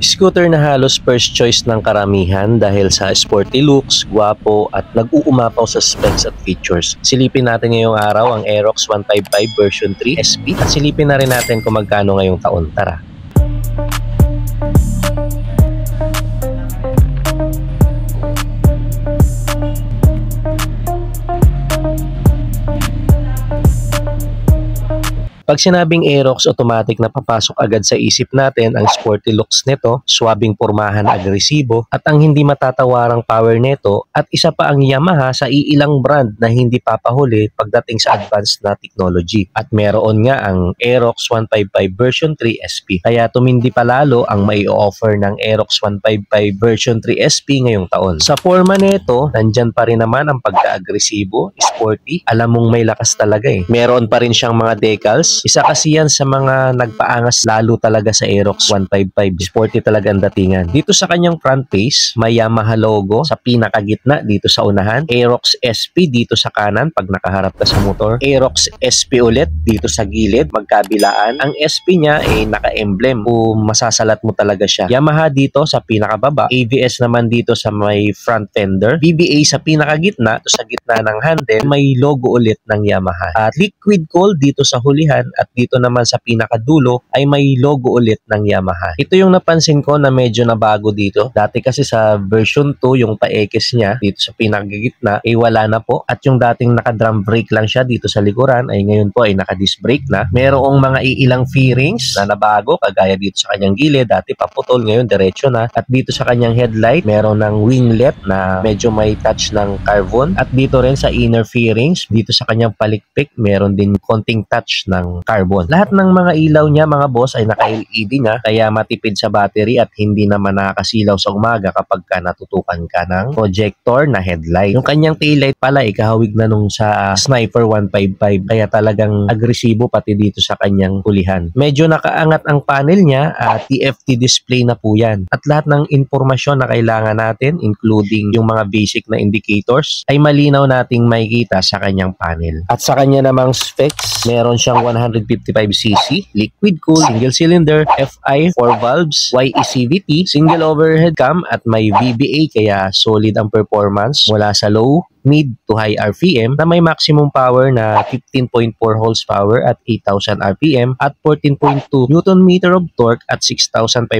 Scooter na halos first choice ng karamihan dahil sa sporty looks, gwapo at nag-uumapaw sa specs at features. Silipin natin ngayong araw ang Aerox 155 version 3 SP at silipin na rin natin kung magkano ngayong taon. Tara! Pag sinabing Aerox, automatic na papasok agad sa isip natin ang sporty looks nito, swabing pormahan na agresibo, at ang hindi matatawarang power nito, at isa pa ang Yamaha sa iilang brand na hindi papahuli pagdating sa advanced na technology. At meron nga ang Aerox 155 version 3 SP. Kaya tumindi palalo ang may offer ng Aerox 155 version 3 SP ngayong taon. Sa forma nito, nandyan pa rin naman ang pagka-agresibo, sporty, alam mong may lakas talaga eh. Meron pa rin siyang mga decals. Isa kasi yan sa mga nagpaangas lalo talaga sa Aerox 155. Sporty talaga ang datingan. Dito sa kanyang front face, may Yamaha logo sa pinakagitna dito sa unahan. Aerox SP dito sa kanan pag nakaharap ka sa motor. Aerox SP ulit dito sa gilid, magkabilaan. Ang SP niya ay naka-emblem o masasalat mo talaga siya. Yamaha dito sa pinakababa. ABS naman dito sa may front fender. BBA sa pinakagitna, sa gitna ng handle, may logo ulit ng Yamaha. At liquid cold dito sa hulihan at dito naman sa pinakadulo ay may logo ulit ng Yamaha. Ito yung napansin ko na medyo nabago dito. Dati kasi sa version 2, yung paekes niya dito sa pinakagitna ay wala na po. At yung dating naka-drum brake lang siya dito sa likuran ay ngayon po ay naka-disc brake na. Merong mga iilang fairings na nabago kagaya dito sa kanyang gilid. Dati paputol, ngayon diretso na. At dito sa kanyang headlight, meron ng winglet na medyo may touch ng carbon. At dito rin sa inner fairings, dito sa kanyang palikpik, meron din konting touch ng carbon. Lahat ng mga ilaw niya mga boss ay naka-LED na kaya matipid sa battery at hindi naman nakakasilaw sa umaga kapag natutukan ka ng projector na headlight. Yung kanyang taillight pala ikahawig na nung sa Sniper 155 kaya talagang agresibo pati dito sa kanyang hulihan. Medyo nakaangat ang panel niya at TFT display na po yan. At lahat ng impormasyon na kailangan natin including yung mga basic na indicators ay malinaw nating makikita sa kanyang panel. At sa kanya namang specs, meron siyang 155cc, liquid cool, single cylinder, FI, 4 valves, YECVT, single overhead cam at may VBA kaya solid ang performance mula sa low, mid to high RPM na may maximum power na 15.4 horsepower at 8,000 RPM at 14.2 Newton meter of torque at 6,500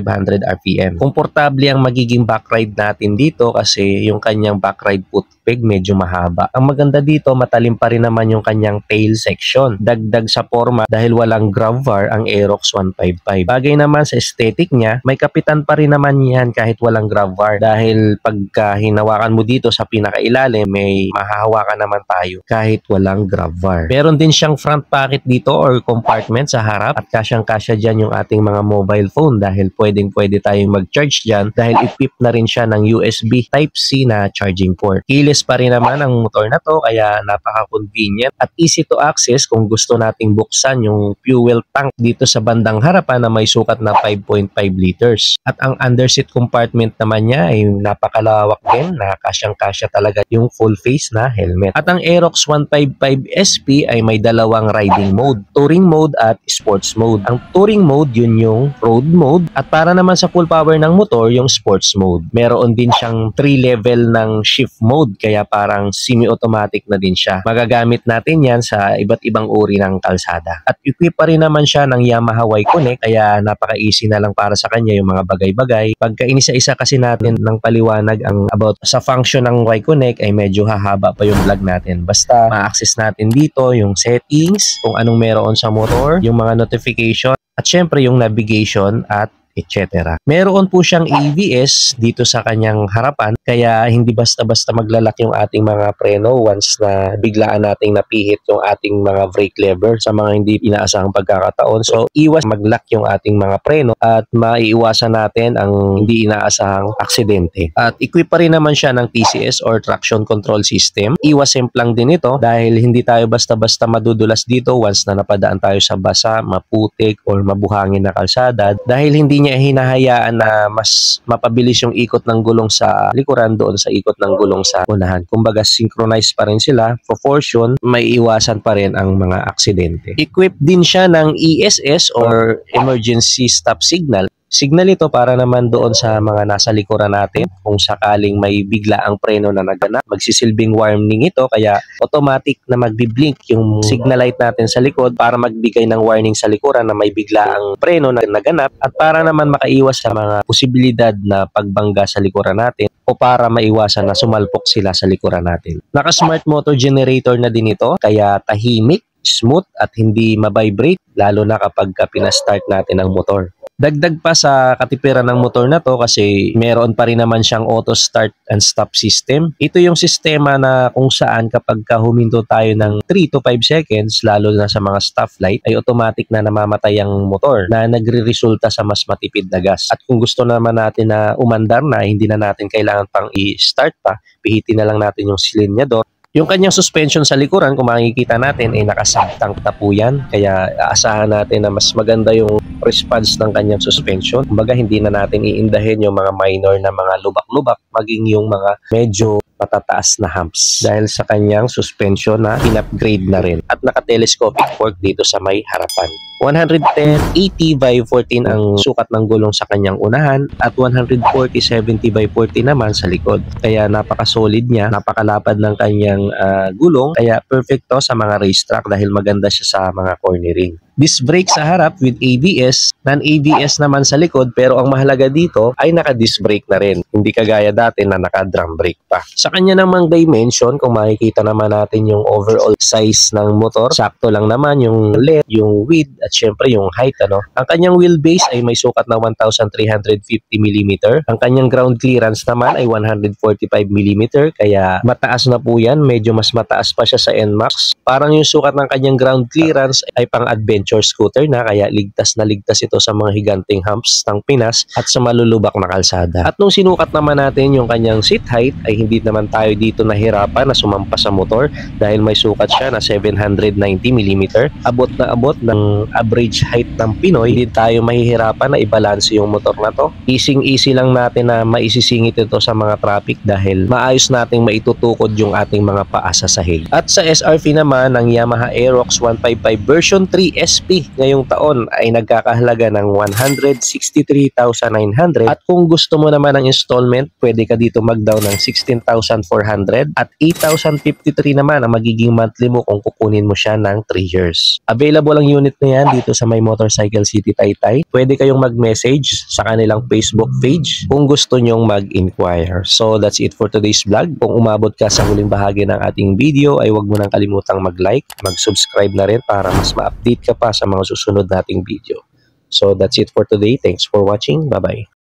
RPM. Komportable ang magiging backride natin dito kasi yung kanyang backride footpeg medyo mahaba. Ang maganda dito, matalim pa rin naman yung kanyang tail section. Dagdag sa forma dahil walang grab bar ang Aerox 155. Bagay naman sa aesthetic niya, may kapitan pa rin naman yan kahit walang grab bar dahil pagka hinawakan mo dito sa pinakailalim, may mahahawakan naman tayo kahit walang grab bar. Meron din siyang front pocket dito or compartment sa harap at kasyang-kasya dyan yung ating mga mobile phone dahil pwede tayong mag-charge dyan dahil equipped na rin siya ng USB Type-C na charging port. Keyless pa rin naman ang motor na to kaya napaka-convenient at easy to access kung gusto nating buksan yung fuel tank dito sa bandang harapan na may sukat na 5.5 liters. At ang underseat compartment naman niya ay napakalawak din na kasyang-kasya talaga yung full face na helmet. At ang Aerox 155 SP ay may dalawang riding mode, touring mode at sports mode. Ang touring mode yun yung road mode at para naman sa full power ng motor yung sports mode. Meron din siyang 3 level ng shift mode kaya parang semi-automatic na din siya. Magagamit natin yan sa iba't ibang uri ng kalsada. At equip pa rin naman siya ng Yamaha Y-Connect kaya napaka-easy na lang para sa kanya yung mga bagay-bagay. Pagka inisa-isa kasi natin ng paliwanag ang about sa function ng Y-Connect ay medyo hahaba pa yung vlog natin. Basta ma-access natin dito yung settings, kung anong meron sa motor, yung mga notification, at syempre yung navigation at etc. Meron po siyang ABS dito sa kanyang harapan kaya hindi basta-basta maglalak yung ating mga preno once na biglaan nating napihit yung ating mga brake lever sa mga hindi inaasahang pagkakataon. So iwas maglock yung ating mga preno at maiiwasan natin ang hindi inaasahang aksidente. At equip pa rin naman siya ng TCS or Traction Control System. Iwas lang din ito dahil hindi tayo basta-basta madudulas dito once na napadaan tayo sa basa, maputik or mabuhangin na kalsada dahil hindi niya hinahayaan na mas mapabilis yung ikot ng gulong sa likuran doon sa ikot ng gulong sa unahan. Kumbaga synchronized pa rin sila, proportion, may iwasan pa rin ang mga aksidente. Equipped din siya ng ESS or Emergency Stop Signal. Signal ito para naman doon sa mga nasa likuran natin kung sakaling may bigla ang preno na naganap. Magsisilbing warning ito kaya automatic na magbi-blink yung signal light natin sa likod para magbigay ng warning sa likuran na may bigla ang preno na naganap at para naman makaiwas sa mga posibilidad na pagbangga sa likuran natin o para maiwasan na sumalpok sila sa likuran natin. Naka-smart motor generator na din ito kaya tahimik, smooth at hindi ma-vibrate lalo na kapag pinastart natin ang motor. Dagdag pa sa katipiran ng motor na to kasi meron pa rin naman siyang auto start and stop system. Ito yung sistema na kung saan kapag huminto tayo ng 3 to 5 seconds, lalo na sa mga stoplight, ay automatic na namamatay ang motor na nagre-resulta sa mas matipid na gas. At kung gusto naman natin na umandar na, hindi na natin kailangan pang i-start pa, pihitin na lang natin yung silinyador. Yung kanyang suspension sa likuran, kung makikita natin, ay naka-subtank na po yan. Kaya aasahan natin na mas maganda yung response ng kanyang suspension. Kumbaga, hindi na natin iindahin yung mga minor na mga lubak-lubak, maging yung mga medyo matataas na humps dahil sa kanyang suspension na in-upgrade na rin. At naka-telescopic fork dito sa may harapan. 110/80 by 14 ang sukat ng gulong sa kanyang unahan at 140/70 by 40 naman sa likod. Kaya napaka-solid niya, napakalapad ng kanyang gulong. Kaya perfect to sa mga racetrack dahil maganda siya sa mga cornering. Disc brake sa harap with ABS, non-ABS naman sa likod pero ang mahalaga dito ay naka-disc brake na rin. Hindi kagaya dati na naka-drum brake pa. Sa kanya namang dimension, kung makikita naman natin yung overall size ng motor, sakto lang naman yung length, yung width at syempre yung height. Ang kanyang wheelbase ay may sukat na 1,350 mm. Ang kanyang ground clearance naman ay 145 mm kaya mataas na po yan. Medyo mas mataas pa siya sa NMAX. Parang yung sukat ng kanyang ground clearance ay pang-adventure scooter na kaya ligtas na ligtas ito sa mga higanting humps ng Pinas at sa malulubak na kalsada. At nung sinukat naman natin yung kanyang seat height ay hindi naman tayo dito nahirapan na sumampas sa motor dahil may sukat siya na 790 mm. Abot na abot ng average height ng Pinoy. Hindi tayo mahihirapan na ibalanse yung motor na to. Easy lang natin na maisisingit ito sa mga traffic dahil maayos nating maitutukod yung ating mga paa sa sahig. At sa SRP naman ng Yamaha Aerox 155 version 3 SP ngayong taon ay nagkakahalaga ng 163,900 at kung gusto mo naman ng installment, pwede ka dito mag-down ng 16,400 at 8,053 naman ang magiging monthly mo kung kukunin mo siya ng 3 years. Available ang unit na yan dito sa may Motorcycle City Taytay. Pwede kayong mag-message sa kanilang Facebook page kung gusto nyong mag-inquire. So that's it for today's vlog. Kung umabot ka sa huling bahagi ng ating video ay huwag mo nang kalimutang mag-like, mag-subscribe na rin para mas ma-update ka pa sa mga susunod nating video. So that's it for today. Thanks for watching. Bye-bye.